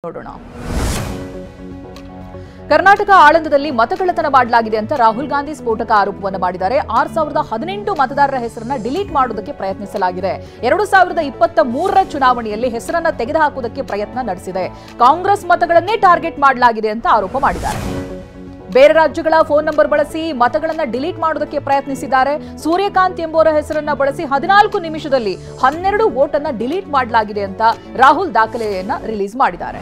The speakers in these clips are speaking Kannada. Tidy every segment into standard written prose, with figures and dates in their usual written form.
ನೋಡೋಣ. ಕರ್ನಾಟಕ ಆಳಂದದಲ್ಲಿ ಮತಕಳ್ಳತನ ಮಾಡಲಾಗಿದೆ ಅಂತ ರಾಹುಲ್ ಗಾಂಧಿ ಸ್ಫೋಟಕ ಆರೋಪವನ್ನು ಮಾಡಿದ್ದಾರೆ. 6018 ಮತದಾರರ ಹೆಸರನ್ನ ಡಿಲೀಟ್ ಮಾಡುವುದಕ್ಕೆ ಪ್ರಯತ್ನಿಸಲಾಗಿದೆ. 2023ರ ಚುನಾವಣೆಯಲ್ಲಿ ಹೆಸರನ್ನ ತೆಗೆದುಹಾಕುವುದಕ್ಕೆ ಪ್ರಯತ್ನ ನಡೆಸಿದೆ. ಕಾಂಗ್ರೆಸ್ ಮತಗಳನ್ನೇ ಟಾರ್ಗೆಟ್ ಮಾಡಲಾಗಿದೆ ಅಂತ ಆರೋಪ ಮಾಡಿದ್ದಾರೆ. ಬೇರೆ ರಾಜ್ಯಗಳ ಫೋನ್ ನಂಬರ್ ಬಳಸಿ ಮತಗಳನ್ನ ಡಿಲೀಟ್ ಮಾಡೋದಕ್ಕೆ ಪ್ರಯತ್ನಿಸಿದ್ದಾರೆ. ಸೂರ್ಯಕಾಂತ್ ಎಂಬುವರ ಹೆಸರನ್ನ ಬಳಸಿ 14 ನಿಮಿಷದಲ್ಲಿ 12 ವೋಟ್ ಅನ್ನ ಡಿಲೀಟ್ ಮಾಡಲಾಗಿದೆ ಅಂತ ರಾಹುಲ್ ದಾಖಲೆಯನ್ನ ರಿಲೀಸ್ ಮಾಡಿದ್ದಾರೆ.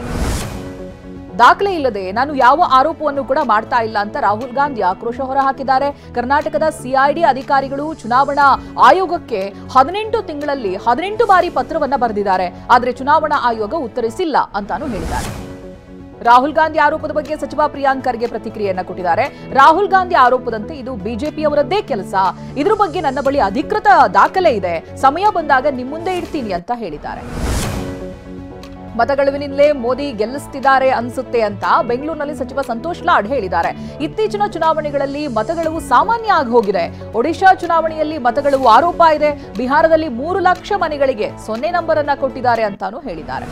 ದಾಖಲೆ ಇಲ್ಲದೆ ನಾನು ಯಾವ ಆರೋಪವನ್ನು ಕೂಡ ಮಾಡ್ತಾ ಇಲ್ಲ ಅಂತ ರಾಹುಲ್ ಗಾಂಧಿ ಆಕ್ರೋಶ ಹೊರಹಾಕಿದ್ದಾರೆ. ಕರ್ನಾಟಕದ ಸಿಐಡಿ ಅಧಿಕಾರಿಗಳು ಚುನಾವಣಾ ಆಯೋಗಕ್ಕೆ 18 ತಿಂಗಳಲ್ಲಿ 18 ಬಾರಿ ಪತ್ರವನ್ನ ಬರೆದಿದ್ದಾರೆ. ಆದರೆ ಚುನಾವಣಾ ಆಯೋಗ ಉತ್ತರಿಸಿಲ್ಲ ಅಂತಾನೂ ಹೇಳಿದ್ದಾರೆ. ರಾಹುಲ್ ಗಾಂಧಿ ಆರೋಪದ ಬಗ್ಗೆ ಸಚಿವ ಪ್ರಿಯಾಂಕ್ ಖರ್ಗೆ ಪ್ರತಿಕ್ರಿಯೆಯನ್ನ ಕೊಟ್ಟಿದ್ದಾರೆ. ರಾಹುಲ್ ಗಾಂಧಿ ಆರೋಪದಂತೆ ಇದು ಬಿಜೆಪಿಯವರದ್ದೇ ಕೆಲಸ. ಇದ್ರ ಬಗ್ಗೆ ನನ್ನ ಬಳಿ ಅಧಿಕೃತ ದಾಖಲೆ ಇದೆ. ಸಮಯ ಬಂದಾಗ ನಿಮ್ಮ ಮುಂದೆ ಇಡ್ತೀನಿ ಅಂತ ಹೇಳಿದ್ದಾರೆ. ಮತಗಳಿಂದಲೇ ಮೋದಿ ಗೆಲ್ಲಿಸುತ್ತಿದ್ದಾರೆ ಅನ್ಸುತ್ತೆ ಅಂತ ಬೆಂಗಳೂರಿನಲ್ಲಿ ಸಚಿವ ಸಂತೋಷ್ ಲಾಡ್ ಹೇಳಿದ್ದಾರೆ. ಇತ್ತೀಚಿನ ಚುನಾವಣೆಗಳಲ್ಲಿ ಮತಗಳು ಸಾಮಾನ್ಯ ಆಗಿ ಹೋಗಿದೆ. ಒಡಿಶಾ ಚುನಾವಣೆಯಲ್ಲಿ ಮತಗಳು ಆರೋಪ ಇದೆ. ಬಿಹಾರದಲ್ಲಿ 3 ಲಕ್ಷ ಮನೆಗಳಿಗೆ 0 ನಂಬರ್ ಅನ್ನ ಕೊಟ್ಟಿದ್ದಾರೆ ಅಂತಾನೂ ಹೇಳಿದ್ದಾರೆ.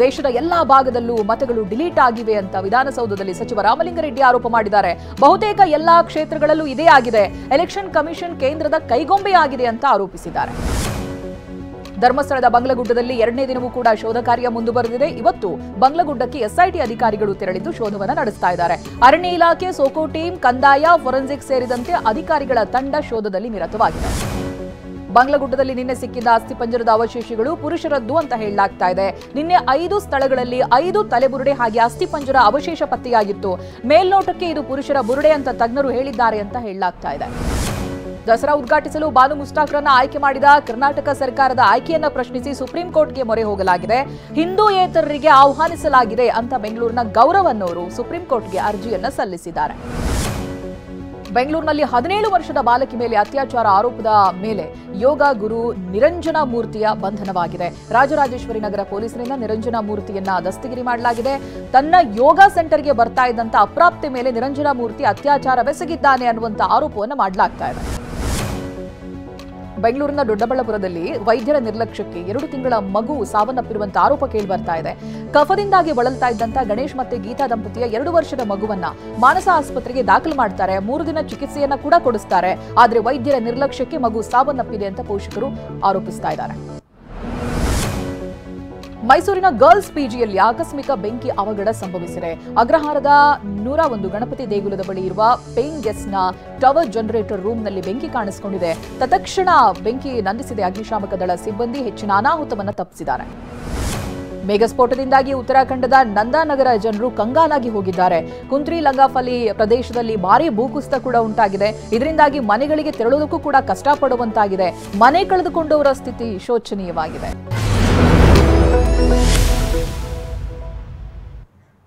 ದೇಶದ ಎಲ್ಲಾ ಭಾಗದಲ್ಲೂ ಮತಗಳು ಡಿಲೀಟ್ ಆಗಿವೆ ಅಂತ ವಿಧಾನಸೌಧದಲ್ಲಿ ಸಚಿವ ರಾಮಲಿಂಗಾರೆಡ್ಡಿ ಆರೋಪ ಮಾಡಿದ್ದಾರೆ. ಬಹುತೇಕ ಎಲ್ಲಾ ಕ್ಷೇತ್ರಗಳಲ್ಲೂ ಇದೇ ಆಗಿದೆ. ಎಲೆಕ್ಷನ್ ಕಮಿಷನ್ ಕೇಂದ್ರದ ಕೈಗೊಂಬೆಯಾಗಿದೆ ಅಂತ ಆರೋಪಿಸಿದ್ದಾರೆ. ಧರ್ಮಸ್ಥಳದ ಬಂಗ್ಲಗುಡ್ಡದಲ್ಲಿ 2ನೇ ದಿನವೂ ಕೂಡ ಶೋಧ ಕಾರ್ಯ ಮುಂದುವರೆದಿದೆ. ಇವತ್ತು ಬಂಗ್ಲಗುಡ್ಡಕ್ಕೆ ಎಸ್ಐಟಿ ಅಧಿಕಾರಿಗಳು ತೆರಳಿದ್ದು ಶೋಧವನ್ನ ನಡೆಸ್ತಾ ಇದ್ದಾರೆ. ಅರಣ್ಯ ಇಲಾಖೆ, ಸೋಕೋ ಟೀಮ್, ಕಂದಾಯ, ಫೋರೆನ್ಸಿಕ್ ಸೇರಿದಂತೆ ಅಧಿಕಾರಿಗಳ ತಂಡ ಶೋಧದಲ್ಲಿ ನಿರತವಾಗಿದೆ. ಬಂಗ್ಲಗುಡ್ಡದಲ್ಲಿ ನಿನ್ನೆ ಸಿಕ್ಕಿದ ಅಸ್ಥಿಪಂಜರದ ಅವಶೇಷಗಳು ಪುರುಷರದ್ದು ಅಂತ ಹೇಳಲಾಗ್ತಾ ಇದೆ. ನಿನ್ನೆ 5 ಸ್ಥಳಗಳಲ್ಲಿ 5 ತಲೆಬುರುಡೆ ಹಾಗೆ ಅಸ್ಥಿಪಂಜರ ಅವಶೇಷ ಪತ್ತೆಯಾಗಿತ್ತು. ಮೇಲ್ನೋಟಕ್ಕೆ ಇದು ಪುರುಷರ ಬುರುಡೆ ಅಂತ ತಜ್ಞರು ಹೇಳಿದ್ದಾರೆ ಅಂತ ಹೇಳಲಾಗ್ತಾ ಇದೆ. ದಸರಾ ಉದ್ಘಾಟಿಸಲು ಬಾನು ಮುಸ್ತಾಕ್ರನ್ನ ಆಯ್ಕೆ ಮಾಡಿದ ಕರ್ನಾಟಕ ಸರ್ಕಾರದ ಆಯ್ಕೆಯನ್ನ ಪ್ರಶ್ನಿಸಿ ಸುಪ್ರೀಂ ಕೋರ್ಟ್ಗೆ ಮೊರೆ ಹೋಗಲಾಗಿದೆ. ಹಿಂದೂಯೇತರರಿಗೆ ಆಹ್ವಾನಿಸಲಾಗಿದೆ ಅಂತ ಬೆಂಗಳೂರಿನ ಗೌರವನ್ನವರು ಸುಪ್ರೀಂ ಕೋರ್ಟ್ಗೆ ಅರ್ಜಿಯನ್ನ ಸಲ್ಲಿಸಿದ್ದಾರೆ. ಬೆಂಗಳೂರಿನಲ್ಲಿ 17 ವರ್ಷದ ಬಾಲಕಿ ಮೇಲೆ ಅತ್ಯಾಚಾರ ಆರೋಪದ ಮೇಲೆ ಯೋಗ ಗುರು ನಿರಂಜನ ಮೂರ್ತಿಯ ಬಂಧನವಾಗಿದೆ. ರಾಜರಾಜೇಶ್ವರಿ ನಗರ ಪೊಲೀಸರಿಂದ ನಿರಂಜನ ಮೂರ್ತಿಯನ್ನ ದಸ್ತಗಿರಿ ಮಾಡಲಾಗಿದೆ. ತನ್ನ ಯೋಗ ಸೆಂಟರ್ಗೆ ಬರ್ತಾ ಇದ್ದಂತ ಅಪ್ರಾಪ್ತೆ ಮೇಲೆ ನಿರಂಜನ ಮೂರ್ತಿ ಅತ್ಯಾಚಾರವೆಸಗಿದ್ದಾನೆ ಅನ್ನುವಂತ ಆರೋಪವನ್ನು ಮಾಡಲಾಗ್ತಾ ಇದೆ. ಬೆಂಗಳೂರಿನ ದೊಡ್ಡಬಳ್ಳಾಪುರದಲ್ಲಿ ವೈದ್ಯರ ನಿರ್ಲಕ್ಷ್ಯಕ್ಕೆ 2 ತಿಂಗಳ ಮಗು ಸಾವನ್ನಪ್ಪಿರುವಂತಹ ಆರೋಪ ಕೇಳಿಬರ್ತಾ ಇದೆ. ಕಫದಿಂದಾಗಿ ಬಳಲ್ತಾ ಇದ್ದಂತ ಗಣೇಶ್ ಮತ್ತೆ ಗೀತಾ ದಂಪತಿಯ 2 ವರ್ಷದ ಮಗುವನ್ನ ಮಾನಸ ಆಸ್ಪತ್ರೆಗೆ ದಾಖಲು ಮಾಡ್ತಾರೆ. 3 ದಿನ ಚಿಕಿತ್ಸೆಯನ್ನ ಕೂಡ ಕೊಡಿಸ್ತಾರೆ. ಆದ್ರೆ ವೈದ್ಯರ ನಿರ್ಲಕ್ಷ್ಯಕ್ಕೆ ಮಗು ಸಾವನ್ನಪ್ಪಿದೆ ಅಂತ ಪೋಷಕರು ಆರೋಪಿಸ್ತಾ ಇದ್ದಾರೆ. ಮೈಸೂರಿನ ಗರ್ಲ್ಸ್ ಪಿಜಿಯಲ್ಲಿ ಆಕಸ್ಮಿಕ ಬೆಂಕಿ ಅವಘಡ ಸಂಭವಿಸಿದೆ. ಅಗ್ರಹಾರದ 101 ಗಣಪತಿ ದೇಗುಲದ ಬಳಿ ಇರುವ ಪೇಯಿಂಗ್ ಗೆಸ್ಟ್ನ ಟವರ್ ಜನರೇಟರ್ ರೂಮ್ನಲ್ಲಿ ಬೆಂಕಿ ಕಾಣಿಸಿಕೊಂಡಿದೆ. ತತ್ಕ್ಷಣ ಬೆಂಕಿ ನಂದಿಸಿದ ಅಗ್ನಿಶಾಮಕ ದಳ ಸಿಬ್ಬಂದಿ ಹೆಚ್ಚಿನ ಅನಾಹುತವನ್ನು ತಪ್ಪಿಸಿದ್ದಾರೆ. ಮೇಘಸ್ಫೋಟದಿಂದಾಗಿ ಉತ್ತರಾಖಂಡದ ನಂದಾನಗರ ಜನರು ಕಂಗಾಲಾಗಿ ಹೋಗಿದ್ದಾರೆ. ಕುಂತ್ರಿ ಲಂಗಾಫಲಿ ಪ್ರದೇಶದಲ್ಲಿ ಭಾರೀ ಭೂಕುಸಿತ ಕೂಡ ಉಂಟಾಗಿದೆ. ಇದರಿಂದಾಗಿ ಮನೆಗಳಿಗೆ ತೆರಳುವುದಕ್ಕೂ ಕೂಡ ಕಷ್ಟಪಡುವಂತಾಗಿದೆ. ಮನೆ ಕಳೆದುಕೊಂಡವರ ಸ್ಥಿತಿ ಶೋಚನೀಯವಾಗಿದೆ.